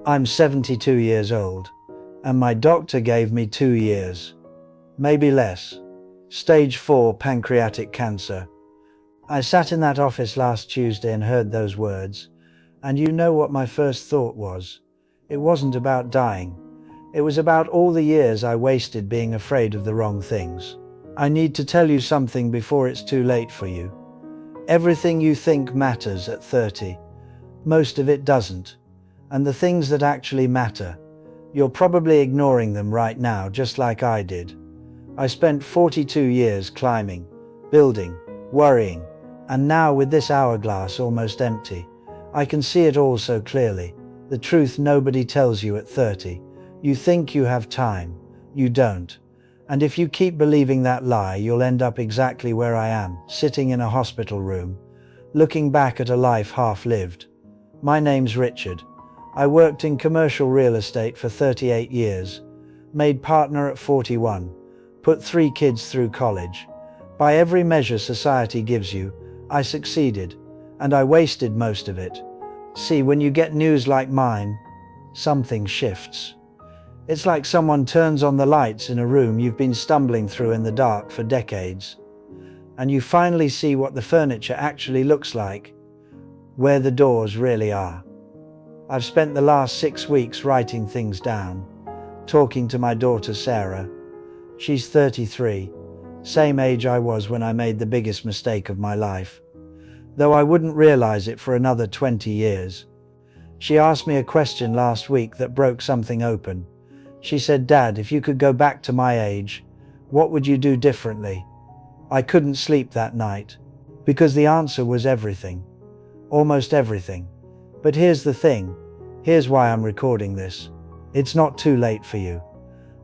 I'm 72 years old, and my doctor gave me 2 years. Maybe less. Stage 4 pancreatic cancer. I sat in that office last Tuesday and heard those words, and you know what my first thought was? It wasn't about dying. It was about all the years I wasted being afraid of the wrong things. I need to tell you something before it's too late for you. Everything you think matters at 30. Most of it doesn't. And the things that actually matter, you're probably ignoring them right now, just like I did. I spent 42 years climbing, building, worrying, and now with this hourglass almost empty, I can see it all so clearly. The truth nobody tells you at 30. You think you have time. You don't. And if you keep believing that lie, you'll end up exactly where I am, sitting in a hospital room, looking back at a life half lived. My name's Richard. I worked in commercial real estate for 38 years, made partner at 41, put 3 kids through college. By every measure society gives you, I succeeded, and I wasted most of it. See, when you get news like mine, something shifts. It's like someone turns on the lights in a room you've been stumbling through in the dark for decades, and you finally see what the furniture actually looks like, where the doors really are. I've spent the last 6 weeks writing things down, talking to my daughter Sarah. She's 33, same age I was when I made the biggest mistake of my life, though I wouldn't realize it for another 20 years. She asked me a question last week that broke something open. She said, "Dad, if you could go back to my age, what would you do differently?" I couldn't sleep that night, because the answer was everything. Almost everything. But here's the thing. Here's why I'm recording this. It's not too late for you.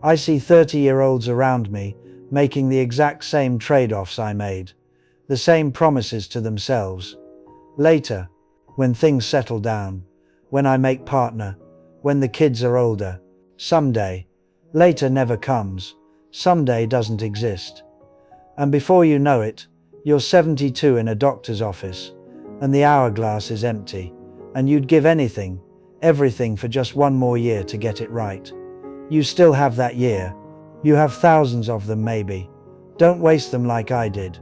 I see 30-year-olds around me making the exact same trade-offs I made, the same promises to themselves. Later, when things settle down, when I make partner, when the kids are older, someday. Later never comes. Someday doesn't exist. And before you know it, you're 72 in a doctor's office, and the hourglass is empty, and you'd give anything, everything for just one more year to get it right. You still have that year. You have thousands of them maybe. Don't waste them like I did.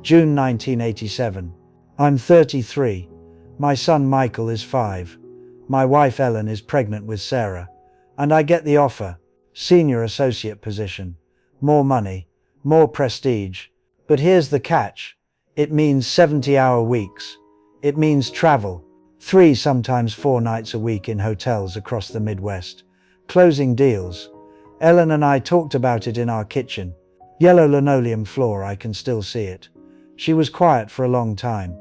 June 1987. I'm 33. My son Michael is 5. My wife Ellen is pregnant with Sarah. And I get the offer, senior associate position, more money, more prestige. But here's the catch. It means 70-hour weeks. It means travel, 3, sometimes 4 nights a week in hotels across the Midwest. Closing deals. Ellen and I talked about it in our kitchen. Yellow linoleum floor, I can still see it. She was quiet for a long time.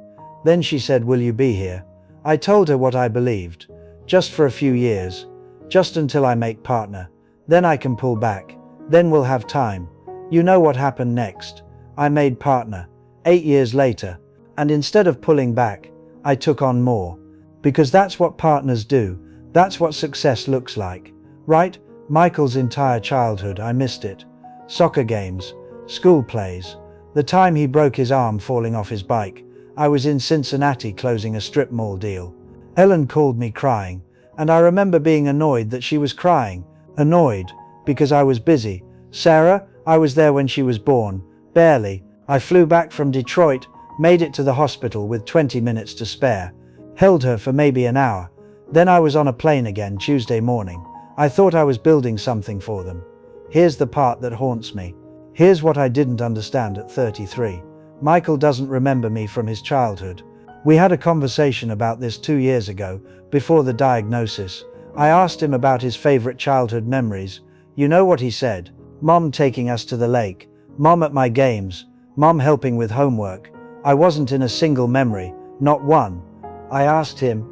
Then she said, "Will you be here?" I told her what I believed. Just for a few years. Just until I make partner. Then I can pull back. Then we'll have time. You know what happened next. I made partner. 8 years later. And instead of pulling back, I took on more. Because that's what partners do. That's what success looks like. Right? Michael's entire childhood, I missed it. Soccer games. School plays. The time he broke his arm falling off his bike. I was in Cincinnati closing a strip mall deal. Ellen called me crying. And I remember being annoyed that she was crying. Annoyed, because I was busy. Sarah, I was there when she was born. Barely. I flew back from Detroit, made it to the hospital with 20 minutes to spare. Held her for maybe an hour. Then I was on a plane again Tuesday morning. I thought I was building something for them. Here's the part that haunts me. Here's what I didn't understand at 33. Michael doesn't remember me from his childhood. We had a conversation about this 2 years ago, before the diagnosis. I asked him about his favorite childhood memories. You know what he said? Mom taking us to the lake. Mom at my games. Mom helping with homework. I wasn't in a single memory, not one. I asked him,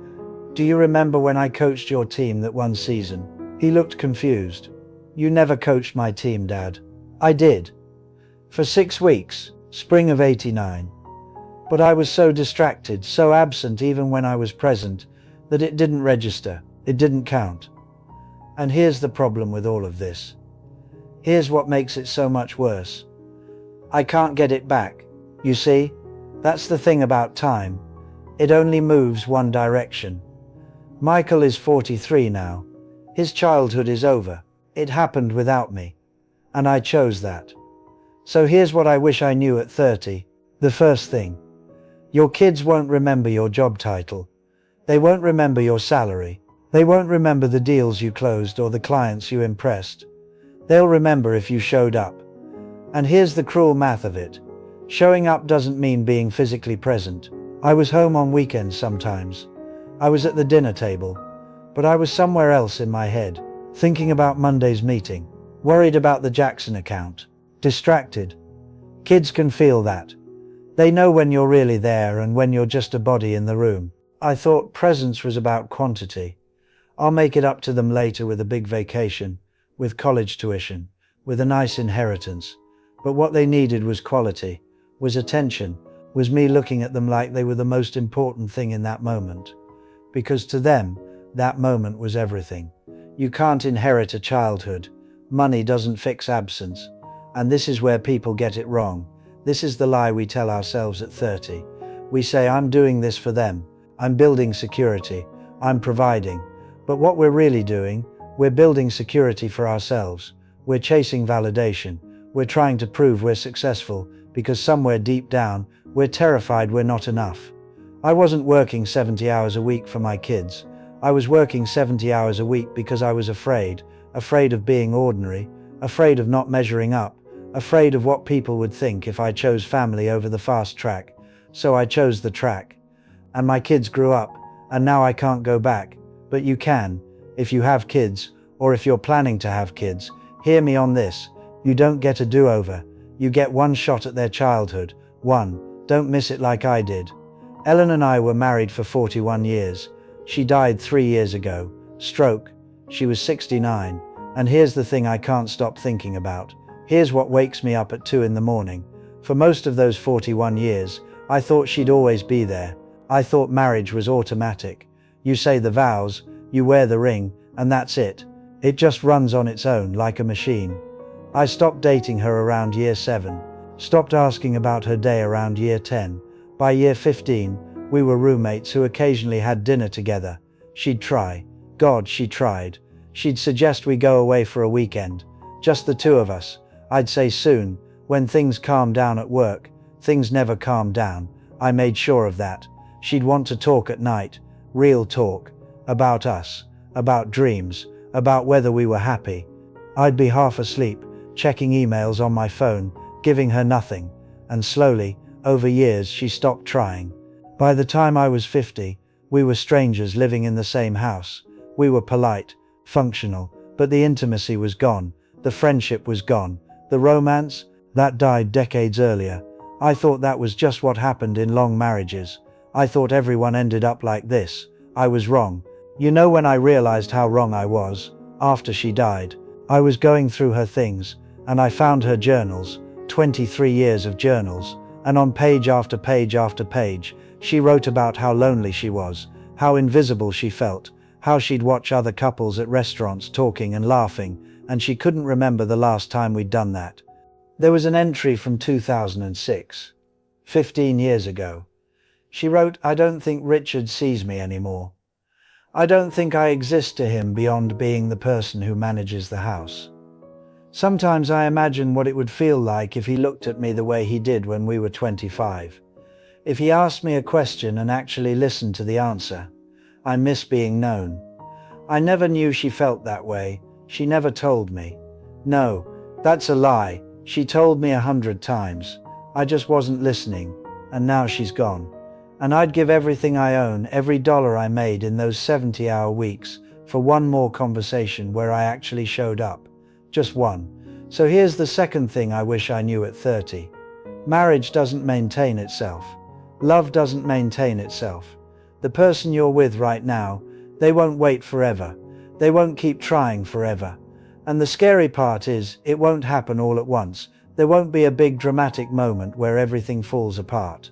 "Do you remember when I coached your team that one season?" He looked confused. "You never coached my team, Dad." I did. For 6 weeks, spring of '89. But I was so distracted, so absent even when I was present, that it didn't register, it didn't count. And here's the problem with all of this. Here's what makes it so much worse. I can't get it back. You see, that's the thing about time. It only moves one direction. Michael is 43 now. His childhood is over. It happened without me. And I chose that. So here's what I wish I knew at 30. The first thing. Your kids won't remember your job title. They won't remember your salary. They won't remember the deals you closed or the clients you impressed. They'll remember if you showed up. And here's the cruel math of it. Showing up doesn't mean being physically present. I was home on weekends sometimes. I was at the dinner table. But I was somewhere else in my head, thinking about Monday's meeting, worried about the Jackson account, distracted. Kids can feel that. They know when you're really there and when you're just a body in the room. I thought presence was about quantity. I'll make it up to them later with a big vacation, with college tuition, with a nice inheritance. But what they needed was quality, was attention, was me looking at them like they were the most important thing in that moment. Because to them, that moment was everything. You can't inherit a childhood. Money doesn't fix absence. And this is where people get it wrong. This is the lie we tell ourselves at 30. We say, I'm doing this for them. I'm building security. I'm providing. But what we're really doing, we're building security for ourselves. We're chasing validation. We're trying to prove we're successful because somewhere deep down, we're terrified we're not enough. I wasn't working 70 hours a week for my kids. I was working 70 hours a week because I was afraid of being ordinary, afraid of not measuring up, afraid of what people would think if I chose family over the fast track. So I chose the track. And my kids grew up, and now I can't go back. But you can, if you have kids, or if you're planning to have kids. Hear me on this. You don't get a do-over. You get one shot at their childhood. One. Don't miss it like I did. Ellen and I were married for 41 years. She died 3 years ago. Stroke. She was 69. And here's the thing I can't stop thinking about. Here's what wakes me up at 2 in the morning. For most of those 41 years, I thought she'd always be there. I thought marriage was automatic. You say the vows, you wear the ring, and that's it. It just runs on its own like a machine. I stopped dating her around year 7. Stopped asking about her day around year 10. By year 15, we were roommates who occasionally had dinner together. She'd try. God, she tried. She'd suggest we go away for a weekend. Just the two of us. I'd say soon, when things calm down at work. Things never calm down. I made sure of that. She'd want to talk at night. Real talk. About us. About dreams. About whether we were happy. I'd be half asleep, checking emails on my phone, giving her nothing. And slowly, over years, she stopped trying. By the time I was 50, we were strangers living in the same house. We were polite, functional, but the intimacy was gone. The friendship was gone. The romance, that died decades earlier. I thought that was just what happened in long marriages. I thought everyone ended up like this. I was wrong. You know when I realized how wrong I was? After she died. I was going through her things, and I found her journals, 23 years of journals, and on page after page after page, she wrote about how lonely she was, how invisible she felt, how she'd watch other couples at restaurants talking and laughing, and she couldn't remember the last time we'd done that. There was an entry from 2006, 15 years ago. She wrote, I don't think Richard sees me anymore. I don't think I exist to him beyond being the person who manages the house. Sometimes I imagine what it would feel like if he looked at me the way he did when we were 25. If he asked me a question and actually listened to the answer. I miss being known. I never knew she felt that way. She never told me. No, that's a lie. She told me 100 times. I just wasn't listening. And now she's gone. And I'd give everything I own, every dollar I made in those 70-hour weeks, for one more conversation where I actually showed up. Just one. So here's the second thing I wish I knew at 30. Marriage doesn't maintain itself. Love doesn't maintain itself. The person you're with right now, they won't wait forever. They won't keep trying forever. And the scary part is, it won't happen all at once. There won't be a big dramatic moment where everything falls apart.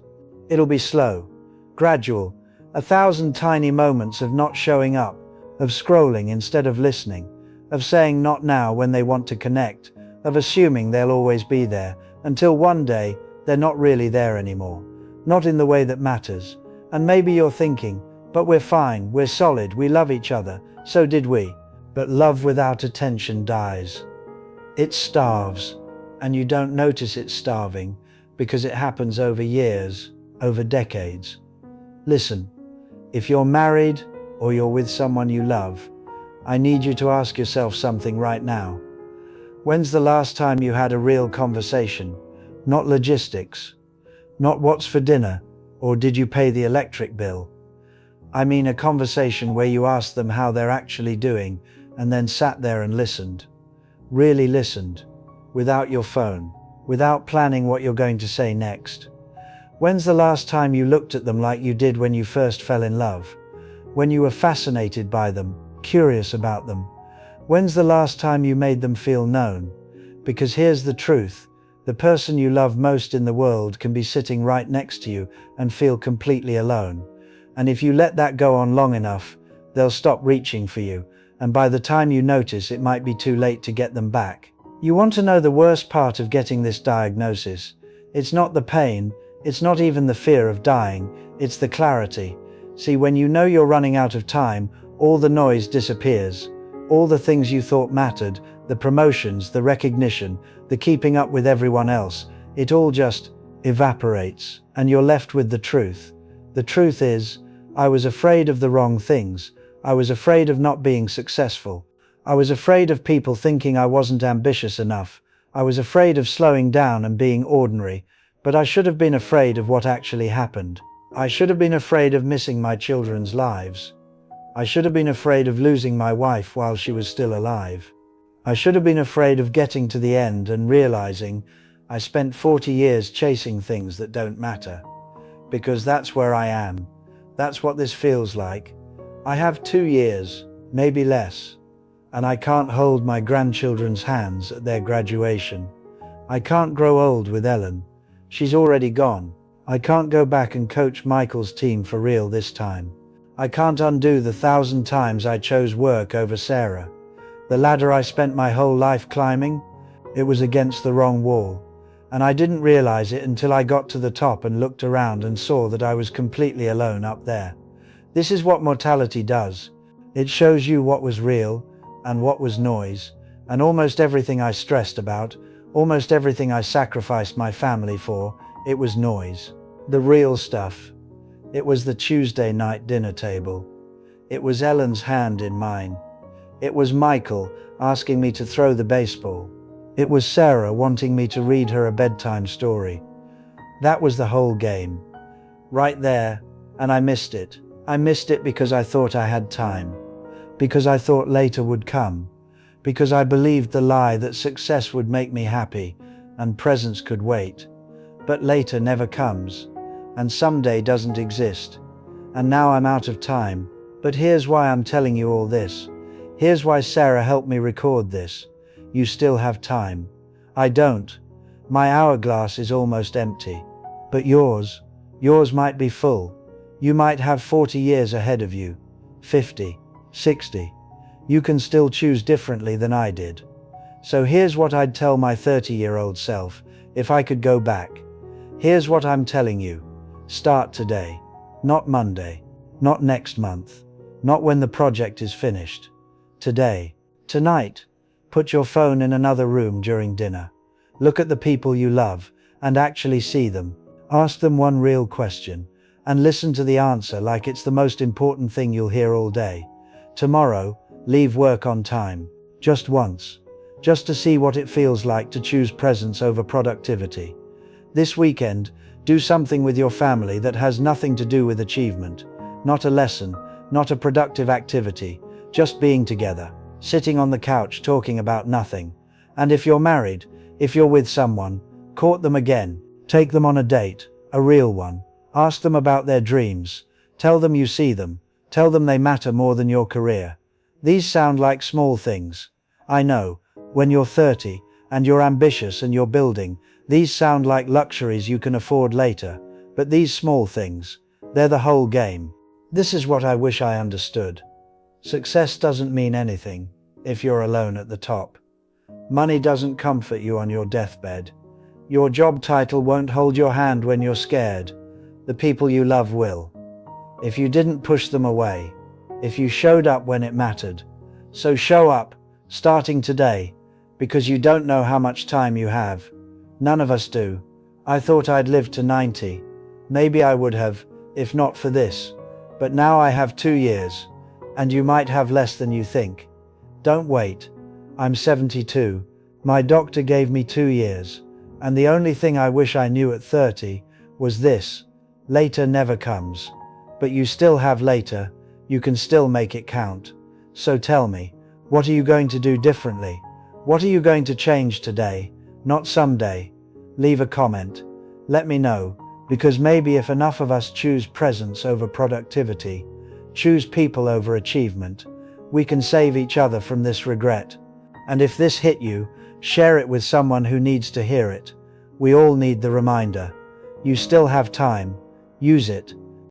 It'll be slow, gradual, 1,000 tiny moments of not showing up, of scrolling instead of listening, of saying not now when they want to connect, of assuming they'll always be there, until one day, they're not really there anymore. Not in the way that matters. And maybe you're thinking, But we're fine, we're solid, we love each other. So did we. But love without attention dies. It starves, and you don't notice it's starving because it happens over years, over decades. Listen, if you're married or you're with someone you love, I need you to ask yourself something right now. When's the last time you had a real conversation? Not logistics, not what's for dinner, or did you pay the electric bill? I mean a conversation where you asked them how they're actually doing and then sat there and listened. Really listened, without your phone, without planning what you're going to say next. When's the last time you looked at them like you did when you first fell in love? When you were fascinated by them, curious about them? When's the last time you made them feel known? Because here's the truth, the person you love most in the world can be sitting right next to you and feel completely alone. And if you let that go on long enough, they'll stop reaching for you, and by the time you notice, it might be too late to get them back. You want to know the worst part of getting this diagnosis? It's not the pain, it's not even the fear of dying, it's the clarity. See, when you know you're running out of time, all the noise disappears. All the things you thought mattered, the promotions, the recognition, the keeping up with everyone else, it all just evaporates, and you're left with the truth. The truth is, I was afraid of the wrong things. I was afraid of not being successful. I was afraid of people thinking I wasn't ambitious enough. I was afraid of slowing down and being ordinary. But I should have been afraid of what actually happened. I should have been afraid of missing my children's lives. I should have been afraid of losing my wife while she was still alive. I should have been afraid of getting to the end and realizing I spent 40 years chasing things that don't matter. Because that's where I am. That's what this feels like. I have 2 years, maybe less, and I can't hold my grandchildren's hands at their graduation. I can't grow old with Ellen. She's already gone. I can't go back and coach Michael's team for real this time. I can't undo the 1,000 times I chose work over Sarah. The ladder I spent my whole life climbing, it was against the wrong wall. And I didn't realize it until I got to the top and looked around and saw that I was completely alone up there. This is what mortality does. It shows you what was real and what was noise, and almost everything I stressed about, almost everything I sacrificed my family for, it was noise. The real stuff. It was the Tuesday night dinner table. It was Ellen's hand in mine. It was Michael asking me to throw the baseball. It was Sarah wanting me to read her a bedtime story. That was the whole game. Right there, and I missed it. I missed it because I thought I had time. Because I thought later would come. Because I believed the lie that success would make me happy and presents could wait. But later never comes, and someday doesn't exist. And now I'm out of time. But here's why I'm telling you all this. Here's why Sarah helped me record this. You still have time. I don't. My hourglass is almost empty. But yours might be full. You might have 40 years ahead of you. 50, 60. You can still choose differently than I did. So here's what I'd tell my 30-year-old self if I could go back. Here's what I'm telling you. Start today. Not Monday. Not next month. Not when the project is finished. Today. Tonight. Put your phone in another room during dinner. Look at the people you love and actually see them. Ask them one real question and listen to the answer like it's the most important thing you'll hear all day. Tomorrow, leave work on time. Just once. Just to see what it feels like to choose presence over productivity. This weekend, do something with your family that has nothing to do with achievement. Not a lesson, not a productive activity, just being together. Sitting on the couch talking about nothing. And if you're married, if you're with someone, court them again. Take them on a date, a real one. Ask them about their dreams. Tell them you see them. Tell them they matter more than your career. These sound like small things. I know, when you're 30 and you're ambitious and you're building, these sound like luxuries you can afford later. But these small things, they're the whole game. This is what I wish I understood. Success doesn't mean anything if you're alone at the top. Money doesn't comfort you on your deathbed. Your job title won't hold your hand when you're scared. The people you love will. if you didn't push them away, if you showed up when it mattered. So show up, starting today, because you don't know how much time you have. None of us do. I thought I'd live to 90. Maybe I would have, if not for this. But now I have 2 years, and you might have less than you think. Don't wait. I'm 72. My doctor gave me 2 years, and the only thing I wish I knew at 30 was this: later never comes. But you still have later, you can still make it count. So tell me, what are you going to do differently? What are you going to change today, not someday? Leave a comment. Let me know, because maybe if enough of us choose presence over productivity, choose people over achievement, we can save each other from this regret. And if this hit you, share it with someone who needs to hear it. We all need the reminder. You still have time. Use it.